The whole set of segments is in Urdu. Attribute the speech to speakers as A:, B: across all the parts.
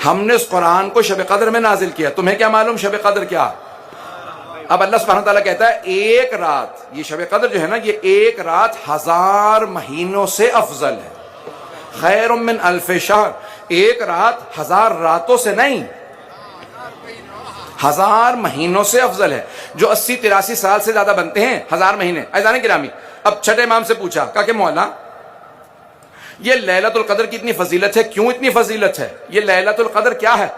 A: ہم نے اس قرآن کو شب قدر میں نازل کیا. تمہیں کیا معلوم شب قدر کیا؟ اب اللہ سبحانہ تعالیٰ کہتا ہے ایک رات، یہ شب قدر جو ہے نا، یہ ایک رات 1000 مہینوں سے افضل ہے. خیر من الف شہر، ایک رات 1000 راتوں سے نہیں، 1000 مہینوں سے افضل ہے. جو 80-83 سال سے زیادہ بنتے ہیں 1000 مہینے. عزیزان گرامی، اب چھٹے امام سے پوچھا، کہا کہ مولا یہ لیلۃ القدر کی اتنی فضیلت ہے، کیوں اتنی فضیلت ہے؟ یہ لیلۃ القدر کیا ہے؟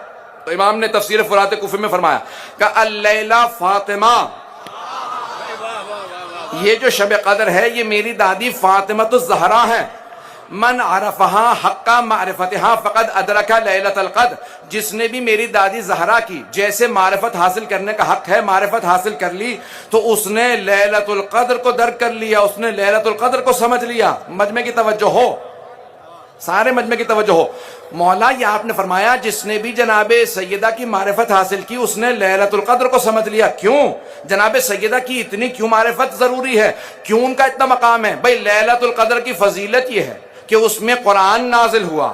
A: تو امام نے تفسیر فرات کوفی میں فرمایا کہ اللیلہ فاطمہ، یہ جو شب قدر ہے یہ میری دادی فاطمۃ الزہرا ہے. من عرفہا حق معرفتہا فقد ادرک لیلۃ القدر، جس نے بھی میری دادی زہرا کی جیسے معرفت حاصل کرنے کا حق ہے معرفت حاصل کر لی تو اس نے لیلۃ القدر کو درک کر لیا، اس نے لیلۃ القدر کو سمجھ لیا. مجمع کی توجہ ہو، سارے مجمع کی توجہ ہو. مولا یہ آپ نے فرمایا جس نے بھی جناب سیدہ کی معرفت حاصل کی اس نے لیلۃ القدر کو سمجھ لیا. کیوں جناب سیدہ کی اتنی کیوں معرفت ضروری ہے، کیوں ان کا اتنا مقام ہے؟ بھئی لیلۃ القدر کی فضیلت یہ ہے کہ اس میں قرآن نازل ہوا.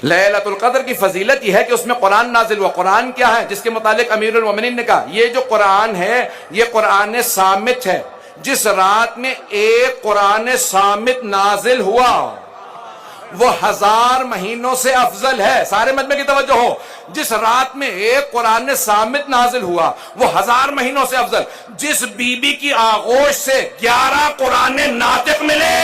A: لیلۃ القدر کی فضیلت یہ ہے کہ اس میں قرآن نازل ہوا. قرآن کیا ہے؟ جس کے متعلق امیر المومنین نے کہا یہ جو قرآن ہے یہ قرآن صامت ہے. جس رات میں ایک قرآن صامت نازل ہوا وہ 1000 مہینوں سے افضل ہے. سارے مجمع کی توجہ ہو، جس رات میں ایک قرآن صامت نازل ہوا وہ 1000 مہینوں سے افضل. جس بی بی کی آغوش سے 11 قرآن ناطق ملے